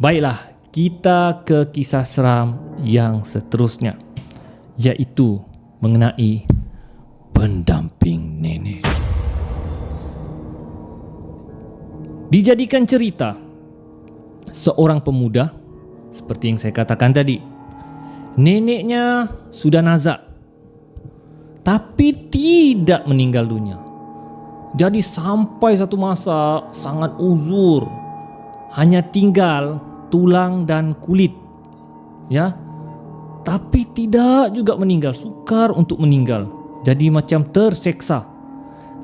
Baiklah, kita ke kisah seram yang seterusnya, iaitu mengenai pendamping nenek. Dijadikan cerita, seorang pemuda, seperti yang saya katakan tadi, neneknya sudah nazak, tapi tidak meninggal dunia. Jadi sampai satu masa sangat uzur, hanya tinggal tulang dan kulit, ya. Tapi tidak juga meninggal, sukar untuk meninggal. Jadi macam terseksa.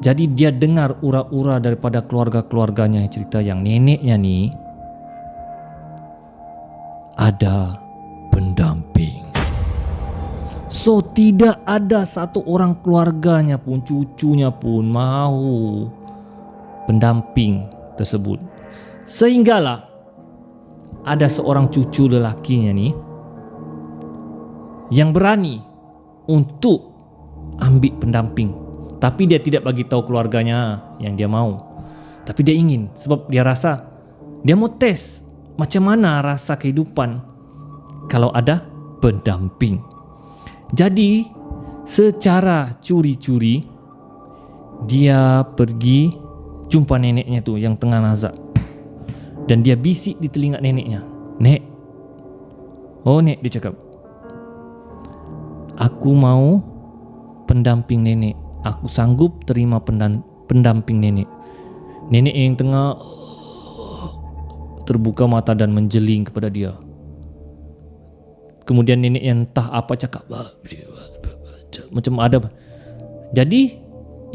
Jadi dia dengar ura-ura daripada keluarga-keluarganya, cerita yang neneknya ni ada pendamping. So tidak ada satu orang keluarganya pun, cucunya pun mahu pendamping tersebut. Sehinggalah ada seorang cucu lelakinya ni yang berani untuk ambil pendamping. Tapi dia tidak bagi tahu keluarganya yang dia mau. Tapi dia ingin, sebab dia rasa dia mau tes macam mana rasa kehidupan kalau ada pendamping. Jadi secara curi-curi dia pergi jumpa neneknya tu yang tengah nazak. Dan dia bisik di telinga neneknya, "Nek." "Oh nek," dia cakap, "aku mau pendamping nenek. Aku sanggup terima pendamping nenek." Nenek yang tengah terbuka mata dan menjeling kepada dia. Kemudian nenek yang entah apa cakap, macam ada. Jadi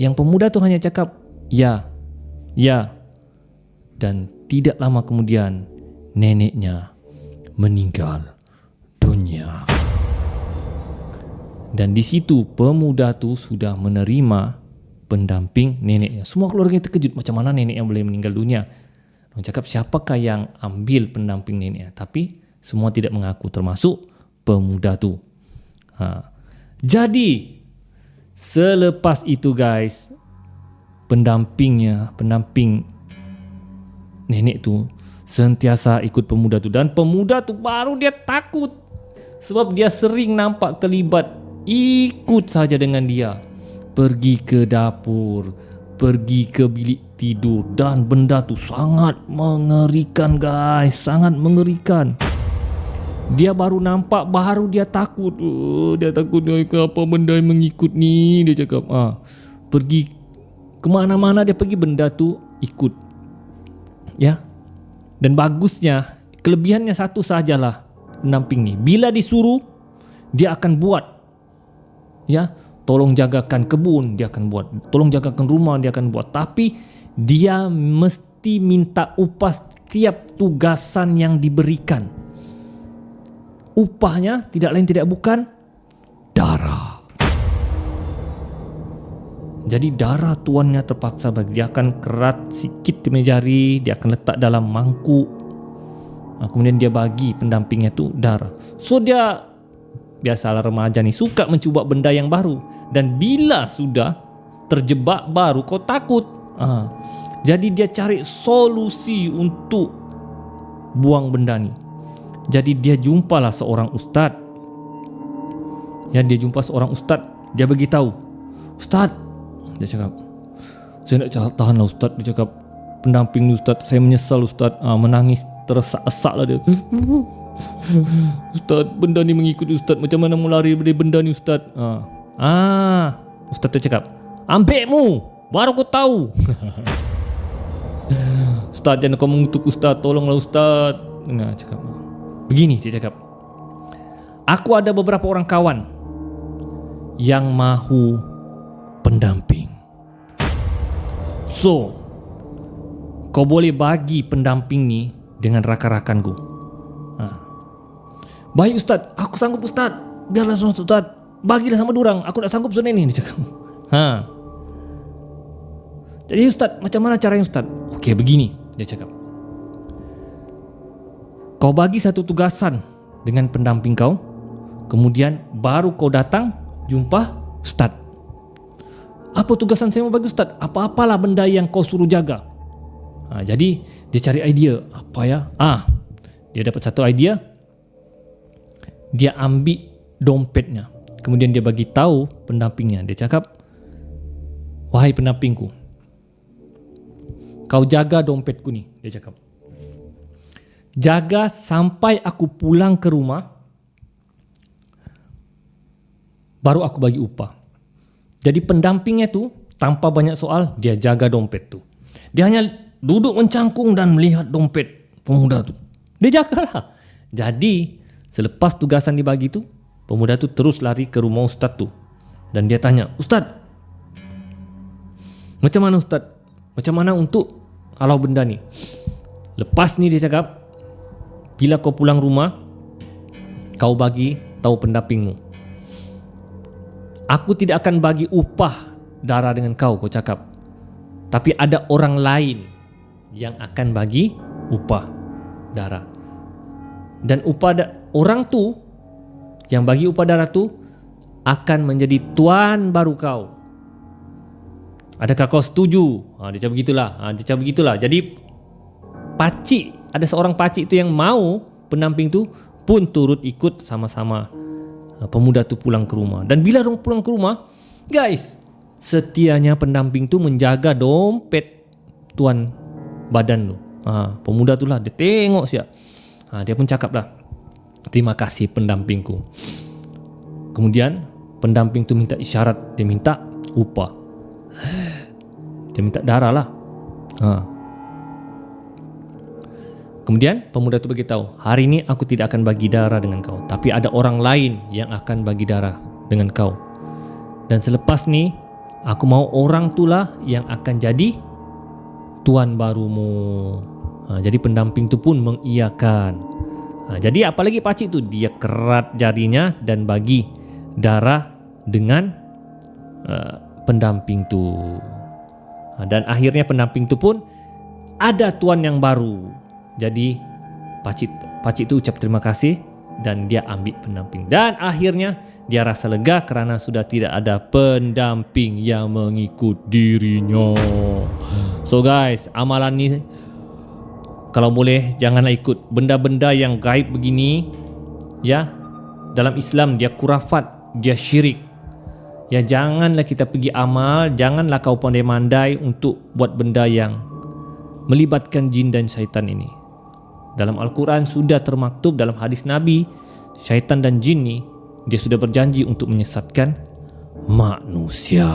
yang pemuda tu hanya cakap, "Ya, ya." Dan tidak lama kemudian neneknya meninggal dunia. Dan di situ pemuda tu sudah menerima pendamping neneknya. Semua keluarga terkejut, macam mana neneknya boleh meninggal dunia. Orang cakap, siapakah yang ambil pendamping neneknya? Tapi semua tidak mengaku, termasuk pemuda tu. Jadi selepas itu guys, pendamping nenek tu sentiasa ikut pemuda tu. Dan pemuda tu baru dia takut, sebab dia sering nampak terlibat, ikut saja dengan dia, pergi ke dapur, pergi ke bilik tidur. Dan benda tu sangat mengerikan guys, sangat mengerikan. Dia baru nampak, baru dia takut. Dia takut, apa benda yang mengikut ni, dia cakap. Pergi kemana-mana dia pergi, benda tu ikut. Ya. Dan bagusnya, kelebihannya satu sajalah pendamping ni. Bila disuruh, dia akan buat. Ya, tolong jagakan kebun, dia akan buat. Tolong jagakan rumah, dia akan buat. Tapi dia mesti minta upah setiap tugasan yang diberikan. Upahnya tidak lain tidak bukan darah. Jadi darah tuannya terpaksa bagi. Dia akan kerat sikit di jari, dia akan letak dalam mangkuk. Kemudian dia bagi pendampingnya tu darah. So dia, biasalah remaja ni, suka mencuba benda yang baru. Dan bila sudah terjebak baru kau takut. Jadi dia cari solusi untuk buang benda ni. Jadi dia jumpalah seorang ustaz. Ya, dia jumpa seorang ustaz. Dia beritahu, "Ustaz," dia cakap, "saya nak tahanlah ustaz." Dia cakap, "Pendamping ni ustaz, saya menyesal ustaz." Menangis teresak-esak lah dia. "Ustaz, benda ni mengikut ustaz, macam mana mau lari dari benda ni ustaz?" Ustaz tu cakap, "Ambilmu, baru kau tahu." "Ustaz, jangan kau mengutuk ustaz, tolonglah ustaz." Cakap begini, dia cakap, "Aku ada beberapa orang kawan yang mahu pendamping. So, kau boleh bagi pendamping ni dengan rakan-rakanku." "Baik ustaz, aku sanggup ustaz. Biarlah ustaz, bagilah sama durang. Aku tak sanggup zona ni," dia cakap. "Jadi ustaz, macam mana caranya ustaz?" "Okey, begini," dia cakap. "Kau bagi satu tugasan dengan pendamping kau, kemudian baru kau datang jumpa ustaz. Apa tugasan saya mau bagi ustaz? Apa-apalah benda yang kau suruh jaga." Jadi dia cari idea, apa ya? Dia dapat satu idea. Dia ambil dompetnya. Kemudian dia bagi tahu pendampingnya. Dia cakap, "Wahai pendampingku, kau jaga dompetku ni," dia cakap. "Jaga sampai aku pulang ke rumah, baru aku bagi upah." Jadi pendampingnya tu tanpa banyak soal, dia jaga dompet tu. Dia hanya duduk mencangkung dan melihat dompet pemuda tu. Dia jagalah. Jadi selepas tugasan dibagi tu, pemuda tu terus lari ke rumah ustaz tu. Dan dia tanya, "Ustaz, macam mana ustaz? Macam mana untuk halau benda ni?" Lepas ni dia cakap, "Bila kau pulang rumah, kau bagi tahu pendampingmu. Aku tidak akan bagi upah darah dengan kau cakap. Tapi ada orang lain yang akan bagi upah darah. Dan orang tu yang bagi upah darah tu akan menjadi tuan baru kau. Adakah kau setuju?" Dia cakap begitulah. Jadi ada seorang pakcik tu yang mau pendamping tu pun turut ikut sama-sama pemuda tu pulang ke rumah. Dan bila orang pulang ke rumah, guys, setianya pendamping tu menjaga dompet tuan badan tu. Pemuda tu lah, dia tengok siap. Dia pun cakap lah, "Terima kasih pendampingku." Kemudian pendamping tu minta isyarat, dia minta upah. Dia minta darah lah. Kemudian pemuda tu beritahu, "Hari ini aku tidak akan bagi darah dengan kau, tapi ada orang lain yang akan bagi darah dengan kau. Dan selepas ni, aku mau orang itulah yang akan jadi tuan barumu." Jadi pendamping tu pun mengiyakan. Jadi apalagi pakcik tu, dia kerat jarinya dan bagi darah dengan pendamping tu. Dan akhirnya pendamping tu pun ada tuan yang baru. Jadi pakcik tu ucap terima kasih dan dia ambil pendamping. Dan akhirnya dia rasa lega kerana sudah tidak ada pendamping yang mengikut dirinya. So guys, amalan ni kalau boleh janganlah ikut benda-benda yang gaib begini. Ya, dalam Islam dia kurafat, dia syirik. Ya, janganlah kita pergi amal, janganlah kau pandai-mandai untuk buat benda yang melibatkan jin dan syaitan ini. Dalam Al-Quran sudah termaktub, dalam hadis Nabi, syaitan dan jin ni dia sudah berjanji untuk menyesatkan manusia.